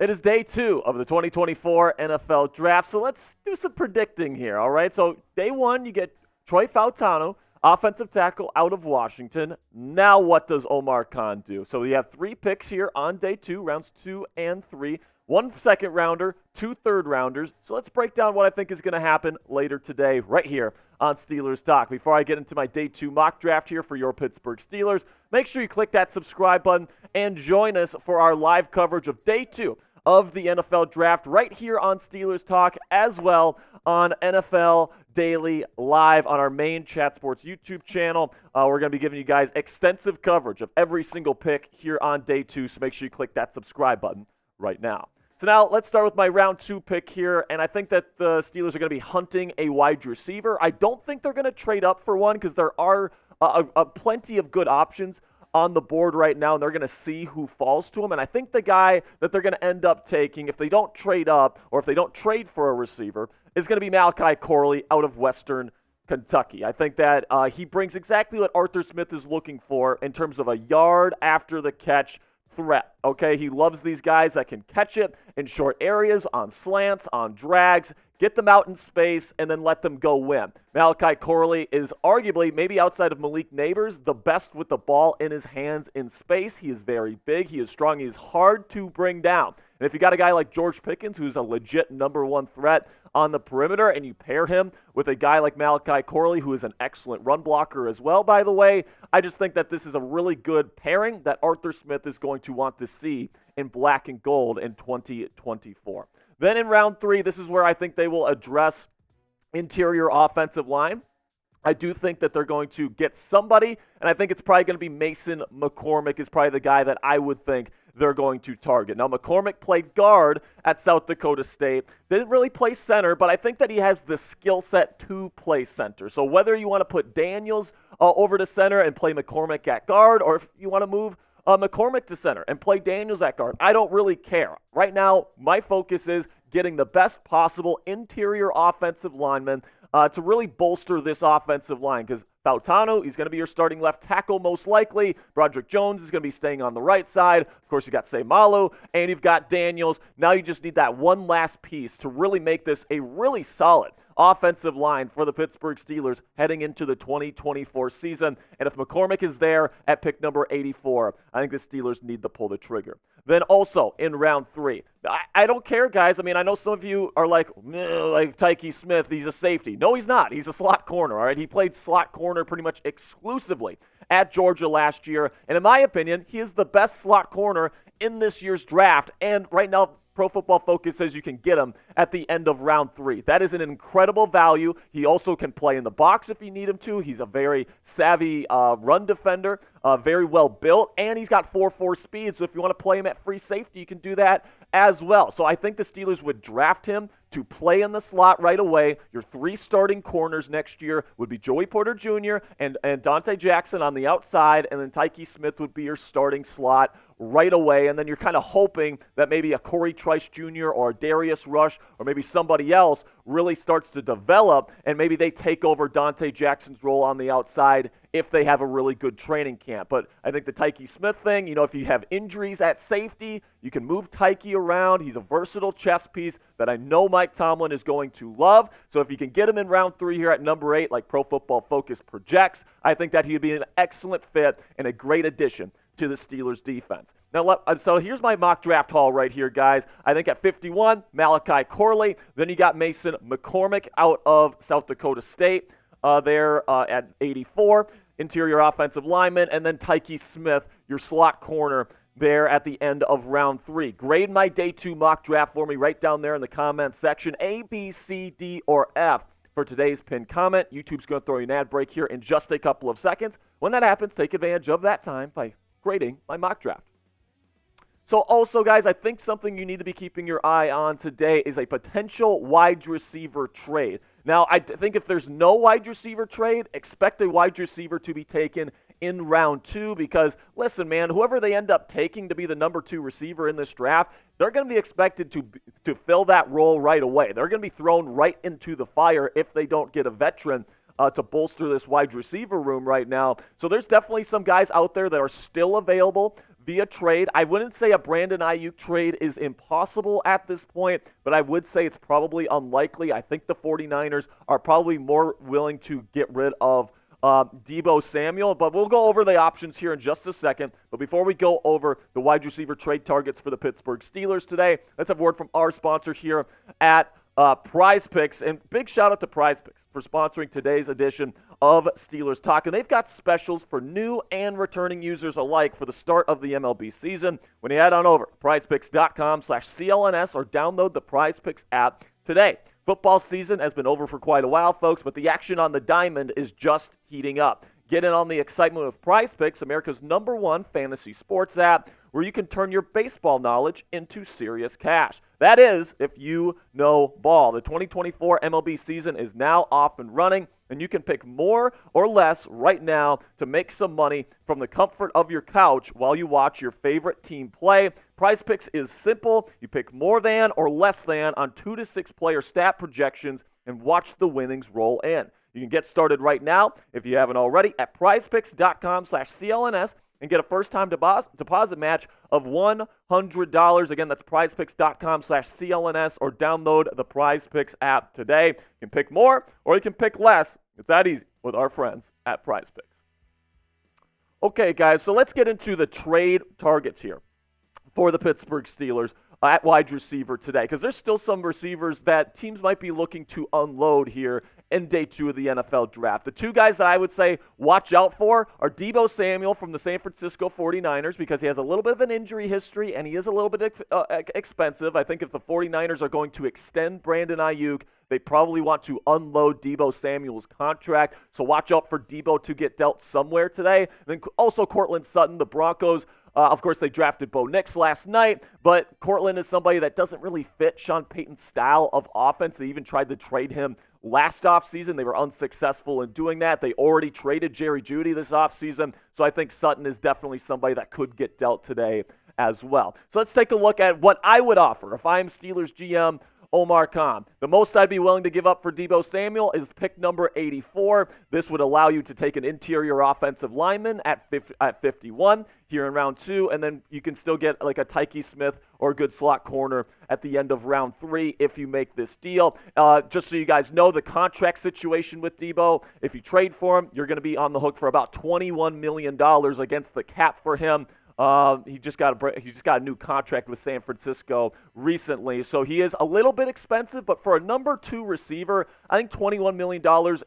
It is day 2 of the 2024 NFL Draft, so let's do some predicting here, all right? So day 1, you get Troy Fautanu, offensive tackle out of Washington. Now what does Omar Khan do? So we have 3 picks here on day 2, rounds 2 and 3. 1 second rounder, 2 third rounders. So let's break down what I think is going to happen later today right here on Steelers Talk. Before I get into my day 2 mock draft here for your Pittsburgh Steelers, make sure you click that subscribe button and join us for our live coverage of day 2 of the NFL Draft right here on Steelers Talk, as well on NFL Daily Live on our main Chat Sports YouTube channel. We're going to be giving you guys extensive coverage of every single pick here on day 2, so make sure you click that subscribe button right now. So now let's start with my round 2 pick here, and I think that the Steelers are going to be hunting a wide receiver. I don't think they're going to trade up for one because there are plenty of good options on the board right now, and they're going to see who falls to them. And I think the guy that they're going to end up taking, if they don't trade up or if they don't trade for a receiver, is going to be Malachi Corley out of Western Kentucky. I think that he brings exactly what Arthur Smith is looking for in terms of a yard after the catch threat. Okay, he loves these guys that can catch it in short areas, on slants, on drags, get them out in space, and then let them go win. Malachi Corley is arguably, maybe outside of Malik Neighbors, the best with the ball in his hands in space. He is very big, he is strong, he is hard to bring down. And if you got a guy like George Pickens, who's a legit number 1 threat on the perimeter, and you pair him with a guy like Malachi Corley, who is an excellent run blocker as well, by the way, I just think that this is a really good pairing that Arthur Smith is going to want to see in black and gold in 2024. Then in round 3, this is where I think they will address interior offensive line. I do think that they're going to get somebody, and I think it's probably going to be Mason McCormick is probably the guy that I would think they're going to target. Now, McCormick played guard at South Dakota State. Didn't really play center, but I think that he has the skill set to play center. So whether you want to put Daniels over to center and play McCormick at guard, or if you want to move McCormick to center and play Daniels at guard, I don't really care. Right now, my focus is getting the best possible interior offensive lineman to really bolster this offensive line, because Fautanu, he's going to be your starting left tackle most likely. Broderick Jones is going to be staying on the right side. Of course, you got Samalu, and you've got Daniels. Now you just need that one last piece to really make this a really solid offensive line for the Pittsburgh Steelers heading into the 2024 season. And if McCormick is there at pick number 84, I think the Steelers need to pull the trigger. Then also in round 3, I don't care, guys. I mean, I know some of you are like Tykee Smith, he's a safety. No, he's not. He's a slot corner, all right? He played slot corner pretty much exclusively at Georgia last year. And in my opinion, he is the best slot corner in this year's draft. And right now, Pro Football Focus says you can get him at the end of round 3. That is an incredible value. He also can play in the box if you need him to. He's a very savvy run defender, very well built, and he's got 4.4 speed. So if you want to play him at free safety, you can do that as well. So I think the Steelers would draft him to play in the slot right away. Your 3 starting corners next year would be Joey Porter Jr. and Dante Jackson on the outside, and then Tykee Smith would be your starting slot right away. And then you're kind of hoping that maybe a Corey Trice Jr. or a Darius Rush or maybe somebody else really starts to develop, and maybe they take over Dante Jackson's role on the outside if they have a really good training camp. But I think the Tykee Smith thing, if you have injuries at safety, you can move Tykee around. He's a versatile chess piece that I know Mike Tomlin is going to love. So if you can get him in round 3 here at number 8, like Pro Football Focus projects, I think that he would be an excellent fit and a great addition to the Steelers defense. Now, so here's my mock draft haul right here, guys. I think at 51, Malachi Corley. Then you got Mason McCormick out of South Dakota State there at 84, interior offensive lineman. And then Tykee Smith, your slot corner there at the end of round 3. Grade my day 2 mock draft for me right down there in the comment section. A, B, C, D, or F for today's pinned comment. YouTube's going to throw you an ad break here in just a couple of seconds. When that happens, take advantage of that time by grading my mock draft. So also, guys, I think something you need to be keeping your eye on today is a potential wide receiver trade. Now, I think if there's no wide receiver trade, expect a wide receiver to be taken in round 2 because, listen, man, whoever they end up taking to be the number 2 receiver in this draft, they're going to be expected to fill that role right away. They're going to be thrown right into the fire if they don't get a veteran to bolster this wide receiver room right now. So there's definitely some guys out there that are still available via trade. I wouldn't say a Brandon Ayuk trade is impossible at this point, but I would say it's probably unlikely. I think the 49ers are probably more willing to get rid of Deebo Samuel, but we'll go over the options here in just a second. But before we go over the wide receiver trade targets for the Pittsburgh Steelers today, let's have a word from our sponsor here at Prize Picks. And big shout out to Prize Picks for sponsoring today's edition of Steelers Talk. And they've got specials for new and returning users alike for the start of the MLB season. When you head on over to prizepicks.com/CLNS or download the Prize Picks app today. Football season has been over for quite a while, folks, but the action on the diamond is just heating up. Get in on the excitement with Prize Picks, America's #1 fantasy sports app, where you can turn your baseball knowledge into serious cash. That is, if you know ball. The 2024 MLB season is now off and running, and you can pick more or less right now to make some money from the comfort of your couch while you watch your favorite team play. Prize Picks is simple. You pick more than or less than on 2 to 6 player stat projections and watch the winnings roll in. You can get started right now, if you haven't already, at prizepicks.com/CLNS and get a first-time deposit match of $100. Again, that's prizepicks.com/CLNS or download the Prize Picks app today. You can pick more or you can pick less. It's that easy with our friends at Prize Picks. Okay, guys, so let's get into the trade targets here for the Pittsburgh Steelers at wide receiver today, because there's still some receivers that teams might be looking to unload here in day 2 of the NFL draft. The 2 guys that I would say watch out for are Deebo Samuel from the San Francisco 49ers, because he has a little bit of an injury history and he is a little bit expensive. I think if the 49ers are going to extend Brandon Ayuk, they probably want to unload Deebo Samuel's contract. So watch out for Deebo to get dealt somewhere today. And then also Cortland Sutton, the Broncos. Of course, they drafted Bo Nix last night, but Courtland is somebody that doesn't really fit Sean Payton's style of offense. They even tried to trade him last offseason. They were unsuccessful in doing that. They already traded Jerry Jeudy this offseason, so I think Sutton is definitely somebody that could get dealt today as well. So let's take a look at what I would offer if I'm Steelers GM Omar Khan. The most I'd be willing to give up for Deebo Samuel is pick number 84. This would allow you to take an interior offensive lineman at 51 here in round 2, and then you can still get like a Tykee Smith or a good slot corner at the end of round 3 if you make this deal. Just so you guys know, the contract situation with Deebo, if you trade for him, you're going to be on the hook for about $21 million against the cap for him. He just got a new contract with San Francisco recently, so he is a little bit expensive, but for a number 2 receiver, I think $21 million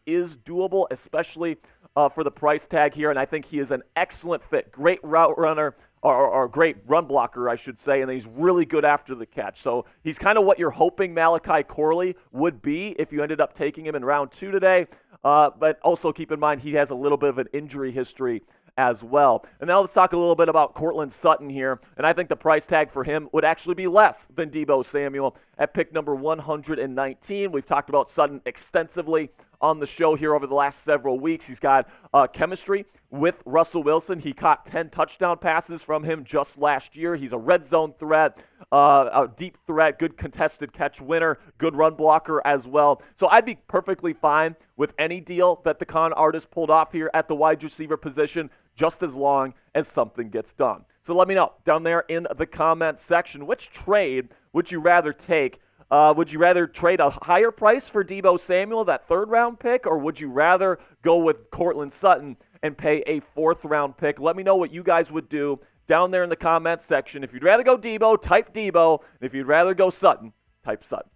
is doable, especially for the price tag here, and I think he is an excellent fit. Great route runner, or great run blocker, I should say, and he's really good after the catch. So he's kind of what you're hoping Malachi Corley would be if you ended up taking him in round 2 today, but also keep in mind he has a little bit of an injury history as well. And now let's talk a little bit about Cortland Sutton here, and I think the price tag for him would actually be less than Deebo Samuel at pick number 119. We've talked about Sutton extensively on the show here over the last several weeks. He's got chemistry with Russell Wilson. He caught 10 touchdown passes from him just last year. He's a red zone threat, a deep threat, good contested catch winner, good run blocker as well. So I'd be perfectly fine with any deal that the con artist pulled off here at the wide receiver position, just as long as something gets done. So let me know down there in the comments section, which trade would you rather take? Would you rather trade a higher price for Deebo Samuel, that 3rd round pick, or would you rather go with Cortland Sutton and pay a 4th round pick? Let me know what you guys would do down there in the comments section. If you'd rather go Deebo, type Deebo. And if you'd rather go Sutton, type Sutton.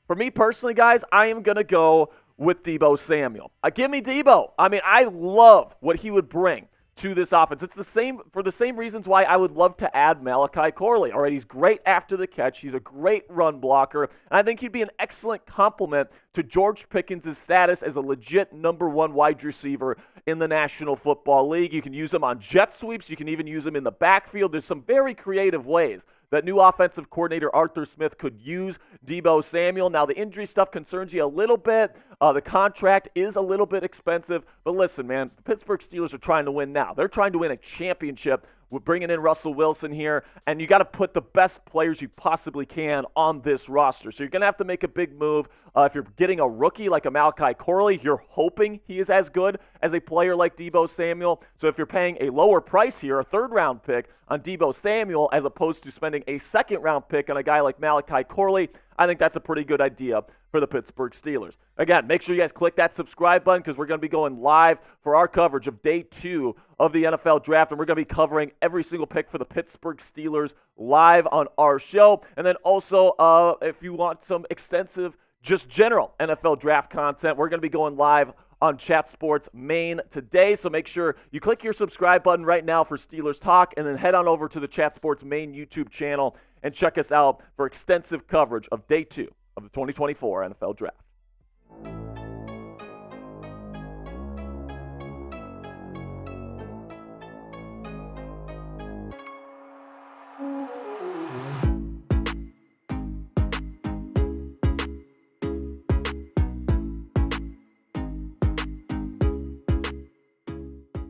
For me personally, guys, I am going to go with Deebo Samuel. Give me Deebo. I mean, I love what he would bring to this offense. It's the same for the same reasons why I would love to add Malachi Corley. All right, he's great after the catch. He's a great run blocker. And I think he'd be an excellent complement to George Pickens' status as a legit number 1 wide receiver in the National Football League. You can use him on jet sweeps. You can even use him in the backfield. There's some very creative ways that new offensive coordinator Arthur Smith could use Deebo Samuel. Now, the injury stuff concerns you a little bit. The contract is a little bit expensive. But listen, man, the Pittsburgh Steelers are trying to win now. They're trying to win a championship We're bringing in Russell Wilson here, and you got to put the best players you possibly can on this roster. So you're going to have to make a big move. If you're getting a rookie like a Malachi Corley, you're hoping he is as good as a player like Deebo Samuel. So if you're paying a lower price here, a third-round pick on Deebo Samuel, as opposed to spending a second-round pick on a guy like Malachi Corley, I think that's a pretty good idea for the Pittsburgh Steelers. Again, make sure you guys click that subscribe button because we're going to be going live for our coverage of Day 2 of the NFL Draft, and we're going to be covering every single pick for the Pittsburgh Steelers live on our show. And then also, if you want some extensive, just general NFL Draft content, we're going to be going live on Chat Sports Main today. So make sure you click your subscribe button right now for Steelers Talk, and then head on over to the Chat Sports Main YouTube channel and check us out for extensive coverage of Day 2 of the 2024 NFL Draft.